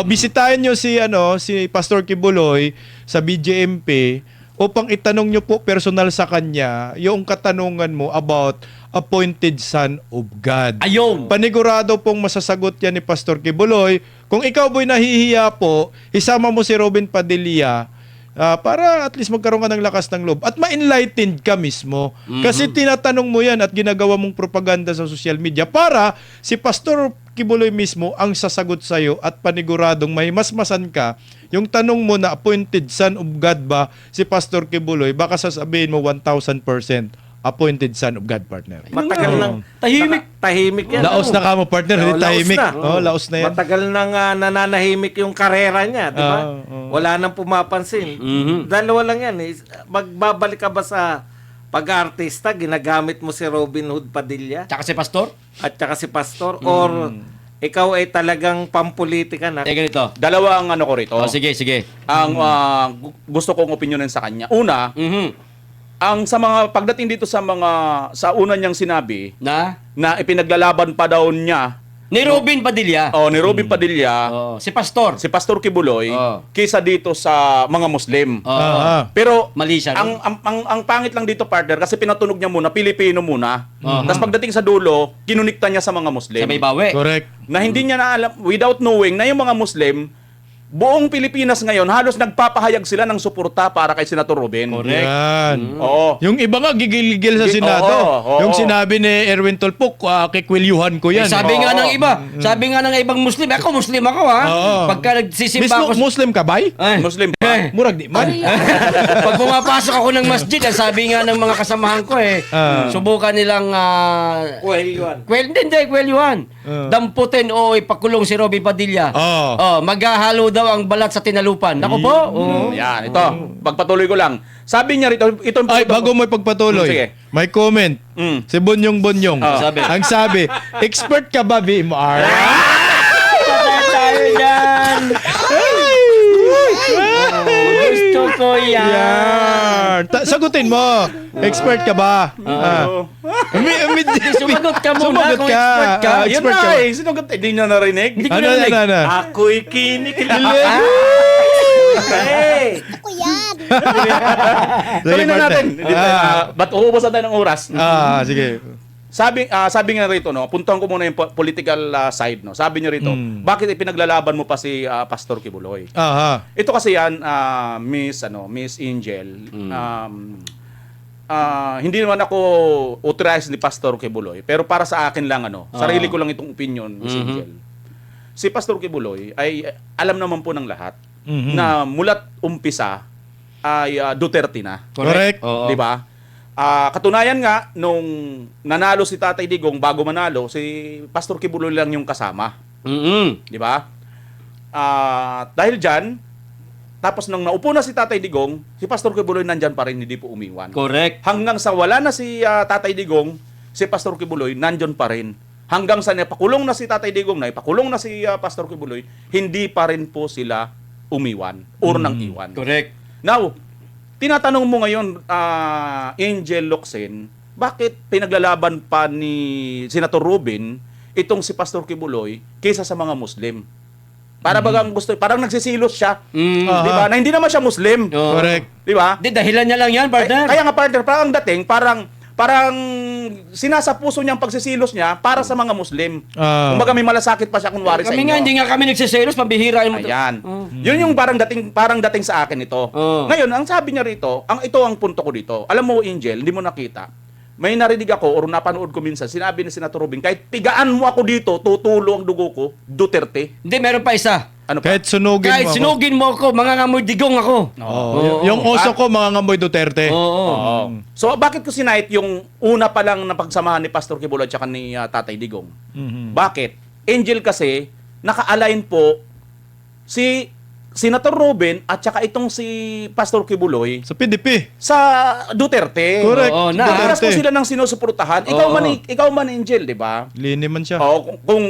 Bisitahin nyo si Pastor Kibuloy sa BJMP upang itanong nyo po personal sa kanya yung katanungan mo about appointed son of God. Ayun. Panigurado pong masasagot yan ni Pastor Kibuloy. Kung ikaw boy nahihiya po, isama mo si Robin Padilla para at least magkaroon ka ng lakas ng loob at ma-enlightened ka mismo. Kasi tinatanong mo yan at ginagawa mong propaganda sa social media para si Pastor Kibuloy mismo ang sasagot sa'yo at paniguradong may masmasan ka. Yung tanong mo na appointed son of God ba si Pastor Kibuloy, baka sasabihin mo 1,000% appointed son of God, partner. Matagal nang Tahimik yan. Laos na ka mo, partner. Hindi Laos tahimik. na. Laos na yan. Matagal nang nananahimik yung karera niya, di ba? Wala nang pumapansin. Dalawa lang yan. Magbabalik ka ba sa pag-artista, ginagamit mo si Robin Hood Padilla Tsaka si Pastor? at saka si Pastor, or ikaw ay talagang pampolitika na? Ganito. Dalawa ang ano ko rito. Sige. Ang gusto kong opinionin sa kanya. Una, ang sa mga pagdating dito sa una niyang sinabi na ipinaglalaban pa daw niya Ni Robin Padilla. ni Robin Padilla, Si Pastor. si Pastor Kibuloy, kaysa dito sa mga Muslim. Pero Mali siya. ang pangit lang dito, partner, kasi pinatunog niya muna Pilipino muna. Tapos pagdating sa dulo, kinunikta niya sa mga Muslim. Sa may bawi. Correct. Na hindi niya na alam, without knowing, na yung mga Muslim, buong Pilipinas ngayon, halos nagpapahayag sila ng suporta para kay Senator Robin. Correct. Yan. Oo. Yung iba nga gigil-gigil sa Senado. Oo. Yung sinabi ni Erwin Tulfo, kikwilyuhan ko yan. Sabi nga ng iba, sabi nga ng ibang Muslim, ako Muslim ako ha. Oo. Pagka nagsisimba ako. Muslim ka ba? Muslim pa. Murag di man. Pag pumapasok ako ng masjid, ang sabi nga ng mga kasamahan ko subukan nilang kwelyuhan. Damputin o ipakulong si Robin Padilla. Maghahalo daw ang balat sa tinalupan. Ako po. Yan, ito. Pagpatuloy ko lang. Sabi niya rito, Ay, bago mo ipagpatuloy, Sige. may comment. Si Bonyong. Sabi. Ang sabi, expert ka ba, VMR? Tayo yan. Gusto ko yan. Yan. Sagutin mo. Expert ka ba? Sumagot ka muna Sumagot kung ka. expert ka. Yun Expert na ka ba? eh. Sinagot, hindi niya narinig. Hindi ko Ano? narinig. Ako'y kinikilig. Ako yan. Tuloy na natin. Ba't uubos na tayo ng oras? Sige. Sabi nga rito, no, puntuhan ko muna yung political side, no. Sabi niya rito, bakit ipinaglalaban mo pa si Pastor Kibuloy? Ito kasi yan, Miss Angel. Hindi naman ako authorized ni Pastor Kibuloy, pero para sa akin lang, sarili ko lang itong opinion, Miss Angel. Si Pastor Kibuloy ay alam naman po ng lahat na mulat umpisa ay Duterte na. Correct. Di ba? Katunayan nga, nung nanalo si Tatay Digong, bago manalo, si Pastor Kibuloy lang yung kasama. Di ba? Dahil dyan, tapos nung naupo na si Tatay Digong, si Pastor Kibuloy nandyan pa rin, hindi po umiwan. Correct. Hanggang sa wala na si Tatay Digong, si Pastor Kibuloy nandyan pa rin. Hanggang sa napakulong na si Tatay Digong, ipakulong na si Pastor Kibuloy, hindi pa rin po sila umiwan or nang iwan. Correct. Now, tinatanong mo ngayon, Angel Locsin, bakit pinaglalaban pa ni Senator Robin itong si Pastor Kibuloy kaysa sa mga Muslim? Para bagang parang nagsisilos siya. Di ba? Na hindi naman siya Muslim. Correct. Di ba? Di, dahilan niya lang yan, partner. Kaya nga, partner, parang dating, parang sinasapuso niyang pagsisilos niya para sa mga Muslim. Kumbaga may malasakit pa siya kunwari sa Kami inyo. nga, hindi nga kami nagsiselos, pambihira yung Ayan. Yun yung parang dating sa akin ito. Ngayon, ang sabi niya rito, ito ang punto ko dito. Alam mo, Angel, hindi mo nakita. May narinig ako or napanood ko minsan, sinabi ni Senator Robin, kahit pigaan mo ako dito, tutulo ang dugo ko, Duterte. Hindi, meron pa isa. Ano pa? Kahit sunugin Kahit mo ako. sinugin mo ako, mangangamoy digong ako. Yung oso ko, mga ngamoy Duterte. Oo. So, bakit ko sinait yung una pa lang na pagsamahan ni Pastor Kibuloy at ni Tatay Digong? Bakit? Angel kasi, naka-align po si Senator Robin at saka itong si Pastor Kibuloy Sa PDP. sa Duterte. Correct. Oo, na. Parehas po sila ng sinusuportahan. Ikaw man Angel, di ba? Lini man siya.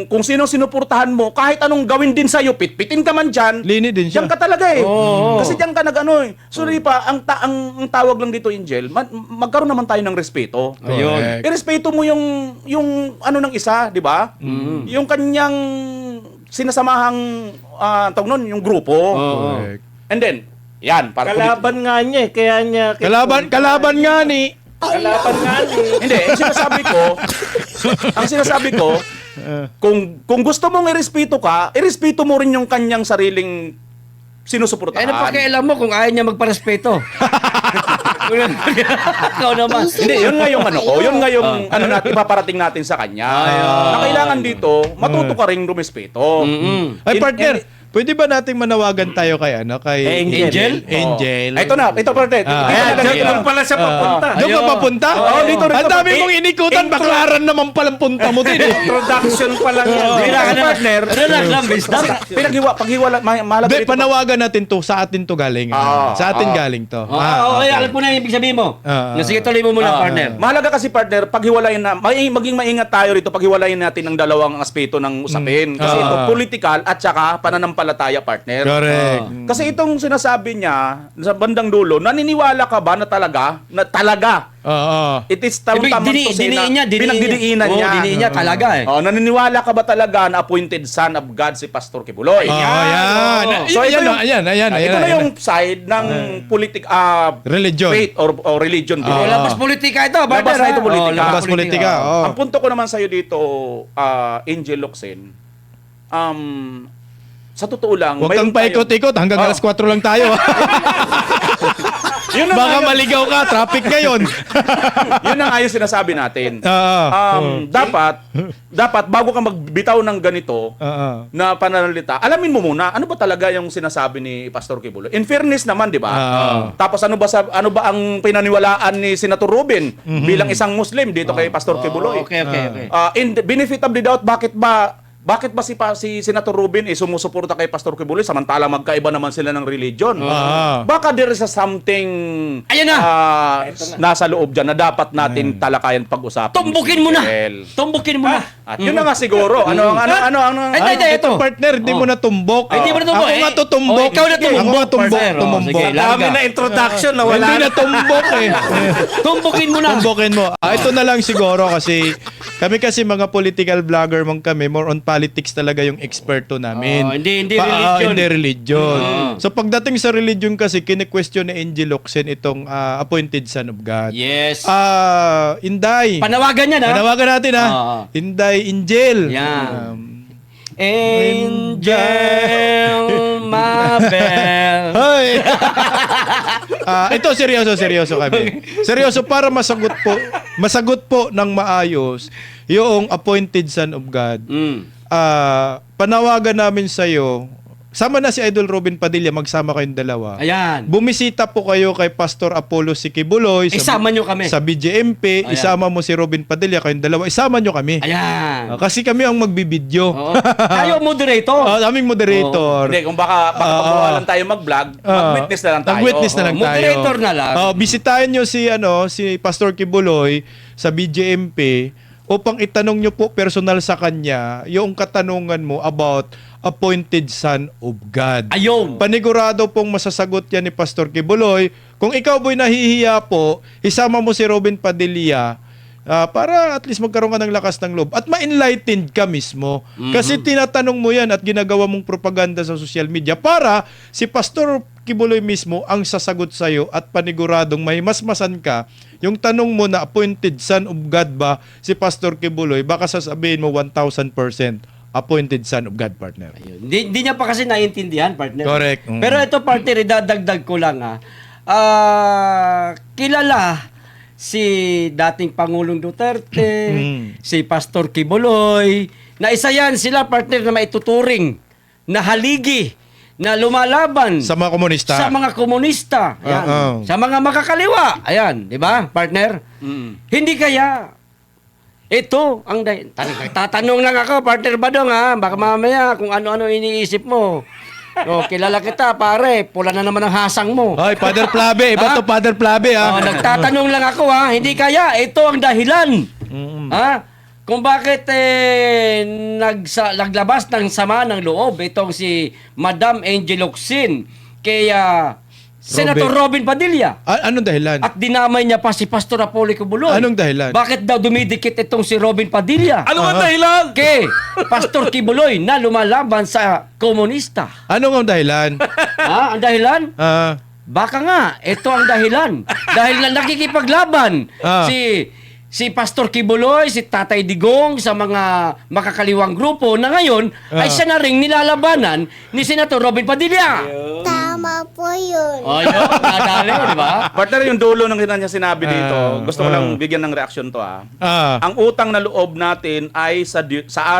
Kung sino sinuportahan mo, kahit anong gawin din sa'yo, pitpitin ka man dyan, Lini din siya. diyan ka talaga eh. Oo. Kasi diyan ka nag-ano eh. Sorry pa, ang tawag lang dito, Angel, magkaroon naman tayo ng respeto. Ayun. Correct. Irespeto mo yung ano ng isa, di ba? Yung kanyang sinasamahang tawag nun, yung grupo. Correct. And then, yan. Para Kalaban nga niya eh. Kaya niya... Kalaban nga ni. Kalaban nga niya eh. Hindi, ang sinasabi ko, kung gusto mong irespeto ka, irespeto mo rin yung kanyang sariling sinusuportahan. Ano pa kailan mo kung ayaw niya magparespeto? Ikaw naman. Hindi, yun nga yung ano ko. Yun nga yung ano natin, ipaparating natin sa kanya. Na kailangan dito, matuto ka rin rumispeto. Ay, partner, pwede ba nating manawagan tayo kay Angel? Angel. Ito na, ito partner. Ayan, dyan lang pala siya papunta. Doon ka papunta? Oo, dito rin. Ang dami mong inikutan, baklaran naman palang punta mo din eh. Introduction pa lang yan. Bira ka na, partner. Relax lang, bista. Paghiwala, mahalaga Hindi, dito. panawagan natin to, sa atin to galing. Sa atin galing to. Okay, alam ko na yung ibig sabihin mo. Sige, tuloy mo muna, partner. Mahalaga kasi partner, paghiwalayin na, maging maingat tayo rito, paghiwalayin natin ng dalawang aspeto ng usapin. Kasi ito, political at saka pananampalataya, partner. Correct. Kasi itong sinasabi niya, sa bandang dulo, naniniwala ka ba na talaga, it is tamang pinagdidiinan niya. Diniin niya talaga eh. Naniniwala ka ba talaga na appointed son of God si Pastor Kibuloy? Ayan. So, ito na Ayan. yung side ng Religion. faith or religion. Labas politika ito, partner. Labas na ito politika. Labas politika. Ang punto ko naman sa'yo dito, Angel Locsin, sa totoo lang, Huwag kang paikot-ikot. Hanggang alas 4 lang tayo. Yun na Baka nga maligaw ka. Traffic ngayon. yun na nga yung sinasabi natin. Dapat bago ka magbitaw ng ganito na pananalita, alamin mo muna ano ba talaga yung sinasabi ni Pastor Kibuloy. In fairness naman, di ba? Tapos ano ba ang pinaniwalaan ni Senator Ruben bilang isang Muslim dito kay Pastor Kibuloy? Okay. In the benefit of the doubt, bakit ba si Senator Ruben sumusuporta kay Pastor Kibuloy samantala magkaiba naman sila ng religion? Baka there is something Ayan na! nasa loob dyan na dapat natin talakayan pag-usapan. Tumbukin mo na! Tumbukin mo na! At yun na nga siguro. Ano? Ay, ito. Partner, hindi mo na tumbok. Hindi mo na tumbok. Ako nga tutumbok. Ikaw na tumbok. Ako nga Partner. tumumbok. Sige, Dami na introduction na wala. Hindi na tumbok eh. Tumbukin mo na! Tumbokin mo. Ito na lang siguro kasi kami mga political vlogger mong kami, more on politics talaga yung eksperto namin. Hindi religion. Hindi religion. So pagdating sa religion kasi, kine-question ni Angel Locsin itong appointed son of God. Yes. Inday. Panawagan niya na. Panawagan natin ha. Inday Angel. Yan. Angel Mabel. Hoy. Ito seryoso kami. Seryoso para masagot po ng maayos yung appointed son of God. Panawagan namin sa iyo. Sama na si Idol Robin Padilla, magsama kayong dalawa. Ayan. Bumisita po kayo kay Pastor Apollo Kibuloy. Isama nyo kami. Sa BJMP. Ayan. Isama mo si Robin Padilla, kayong dalawa. Isama nyo kami. Ayan. Kasi kami ang magbibideo. Tayo moderator. Aming moderator. Hindi, kung baka pagkawalan tayo mag-vlog, mag-witness na lang tayo. Mag-witness na lang tayo. Moderator na lang. Bisitahin nyo si Pastor Kibuloy sa BJMP upang itanong nyo po personal sa kanya yung katanungan mo about appointed son of God. Ayun. Panigurado pong masasagot yan ni Pastor Kibuloy. Kung ikaw boy nahihiya po, isama mo si Robin Padilla para at least magkaroon ka ng lakas ng loob at ma-enlightened ka mismo. Kasi tinatanong mo yan at ginagawa mong propaganda sa social media para si Pastor Kibuloy mismo ang sasagot sa'yo at paniguradong may masmasan ka. Yung tanong mo na appointed son of God ba si Pastor Kibuloy, baka sasabihin mo 1,000% appointed son of God, partner. Ayun. Hindi niya pa kasi naiintindihan, partner. Correct. Pero ito, partner, idadagdag ko lang kilala si dating Pangulong Duterte, si Pastor Kibuloy, na isa yan sila, partner, na maituturing, na haligi, na lumalaban Sa mga komunista. sa mga komunista. Ayan. Sa mga makakaliwa. Ayan, di ba, partner? Hindi kaya ito ang tatanong lang ako, partner Badong baka mamaya kung ano-ano iniisip mo. Kilala kita, pare. Pula na naman ang hasang mo. Ay, Father Plabe. Iba to, Father Plabe, Nagtatanong lang ako, Hindi kaya. Ito ang dahilan. Kung bakit naglabas ng sama ng loob itong si Madam Angel Locsin kaya Senator Robin Padilla. Anong dahilan? At dinamay niya pa si Pastor Apollo Kibuloy. Anong dahilan? Bakit daw dumidikit itong si Robin Padilla? Ano ang dahilan? Kay Pastor Kibuloy na lumalaban sa komunista. Anong ang dahilan? Ha? Ang dahilan? Ah, Baka nga, ito ang dahilan. Dahil na nakikipaglaban Ah. si Pastor Kibuloy, si Tatay Digong sa mga makakaliwang grupo na ngayon ay siya na ring nilalabanan ni Senator Robin Padilla. Tama po yun. O yun, nadali, di ba? Partner, yung dulo ng kanya sinabi dito, gusto ko lang bigyan ng reaksyon to Ang utang na loob natin ay sa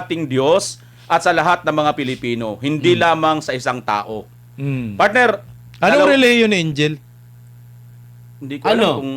ating Diyos at sa lahat ng mga Pilipino, hindi lamang sa isang tao. Partner, Anong relihiyon ni Angel? hindi ko alam Ano? kung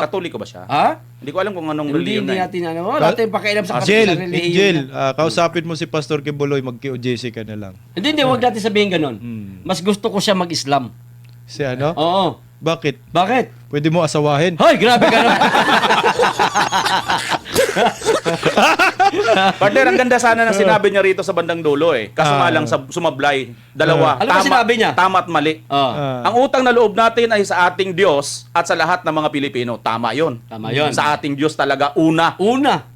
Katoliko ba siya? Ha? Hindi ko alam kung anong Hindi relihiyon na yun. natin ano. Wala tayong pakialam sa Angel, kapitang relihiyon. Angel, kausapin mo si Pastor Kibuloy, mag-QJC ka na lang. Hindi, huwag natin sabihin ganun. Mas gusto ko siya mag-Islam. Si ano? Oo. Bakit? Bakit? Pwede mo asawahin? Hoy, grabe ka naman. Partner, ang ganda sana ng sinabi niya rito sa bandang dulo Kaso nga lang sumablay. Dalawa. Ano ba sinabi niya? Tama at mali. Oh. Ang utang na loob natin ay sa ating Diyos at sa lahat ng mga Pilipino. Tama yun. Tama yun. Sa ating Diyos talaga una. Una.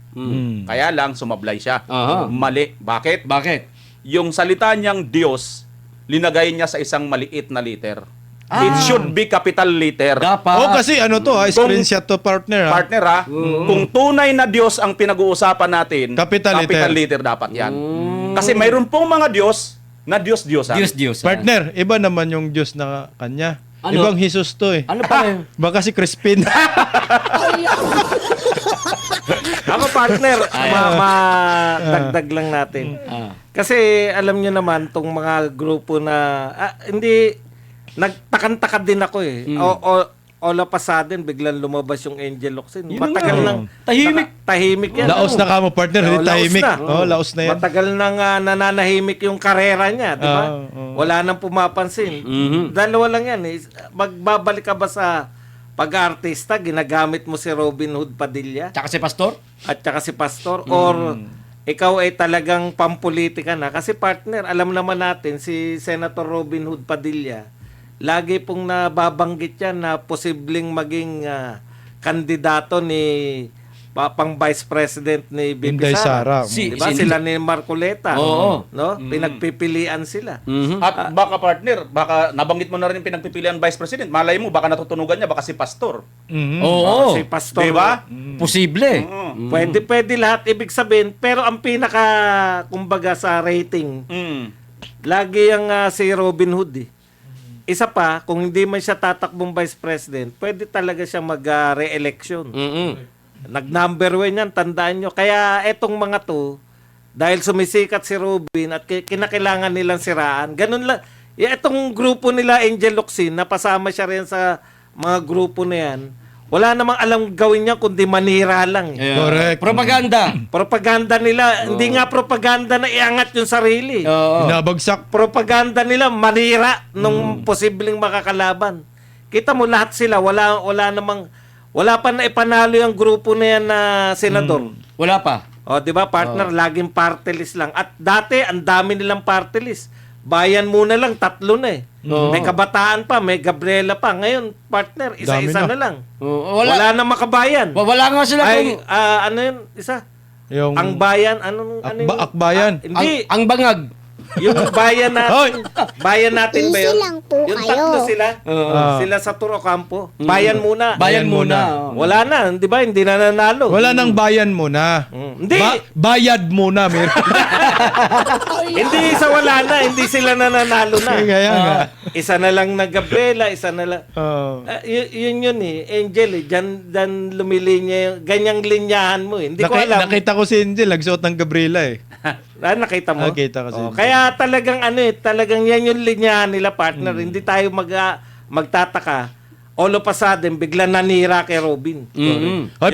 Kaya lang sumablay siya. Aha. Mali. Bakit? Bakit? Yung salita niyang Diyos, linagay niya sa isang maliit na liter. It should be capital letter. Dapat. Oh, kasi ano to screenshot to partner Partner kung tunay na Diyos ang pinag-uusapan natin, Capital letter. letter dapat yan. Kasi mayroon pong mga Diyos na Diyos-Diyosan. Diyos. Partner, iba naman yung Diyos na kanya. Ano? Ibang Jesus to Ano pa yun? Baka si Crispin. Ako partner, dagdag lang natin. Kasi alam nyo naman tong mga grupo na hindi nagtakan-takad din ako all of a sudden biglang lumabas yung Angel Locsin. Yun Matagal nga. nang Tahimik. yan. Laos na ka mo, partner. Hindi Laos tahimik. na. Laos na yan. Matagal nang nananahimik yung karera niya, di ba? Wala nang pumapansin. Dalawa lang yan. Magbabalik ka ba sa pag-artista, ginagamit mo si Robin Hood Padilla Tsaka si Pastor? at saka si Pastor or ikaw ay talagang pampolitika na? Kasi partner, alam naman natin si Senator Robin Hood Padilla, lagi pong nababanggit yan na posibleng maging kandidato ni pang Vice President ni Inday BP Sara. Sara. Diba? Sila ni Marcoleta. Oo. No? Pinagpipilian sila. At baka partner, baka nabanggit mo na rin pinagpipilian Vice President. Malay mo, baka natutunugan niya, baka si Pastor. Oo. Si Pastor. Diba? Posible. Pwede lahat ibig sabihin. Pero ang pinaka, kumbaga sa rating, lagi yung si Robin Hood Isa pa, kung hindi man siya tatakbong Vice President, pwede talaga siya mag-re-election. Nag-number 1 yan, tandaan nyo. Kaya etong mga to, dahil sumisikat si Robin at kinakailangan nilang siraan, ganun lang. Etong grupo nila, Angel Locsin, napasama siya rin sa mga grupo na yan, wala namang alam gawin niya kundi manira lang. Correct. Propaganda. Propaganda nila, hindi nga propaganda na iangat yung sarili. Nabagsak. Propaganda nila, manira nung posibleng makakalaban. Kita mo lahat sila, wala pa na ipanalo yung grupo na yan na senador. Wala pa. O, di ba, partner, laging party list lang. At dati, ang dami nilang party list. Bayan muna lang, 3 na May Kabataan pa, may Gabriela pa. Ngayon, partner, isa-isa Dami na lang. Wala. Wala na makabayan. Wala nga sila Ay, kung... ano yun, isa? Yung Ang bayan, ano yun? Akbayan. Hindi, Ang bangag. yung bayan natin. Bayan natin ba yun? Easy lang po Yung kayo. 3 sila. Sila sa Turocampo. Bayan muna. Bayan muna. Wala na, di ba? Hindi na nanalo. Wala nang bayan muna. Hindi. Bayad muna. Hindi sa wala na. Hindi sila nananalo na. Kaya nga. Isa na lang na Gabriela, isa na lang. Oh. Yun Angel Diyan lumilinya yung ganyang linyahan mo Hindi ko alam. Nakita ko si Angel, nagsuot ng Gabriela Nakita mo? Nakita ko si Angel. Kaya talagang talagang yan yung linyahan nila, partner. Hindi tayo magtataka. All of a sudden, bigla nanira kay Robin. Hoy,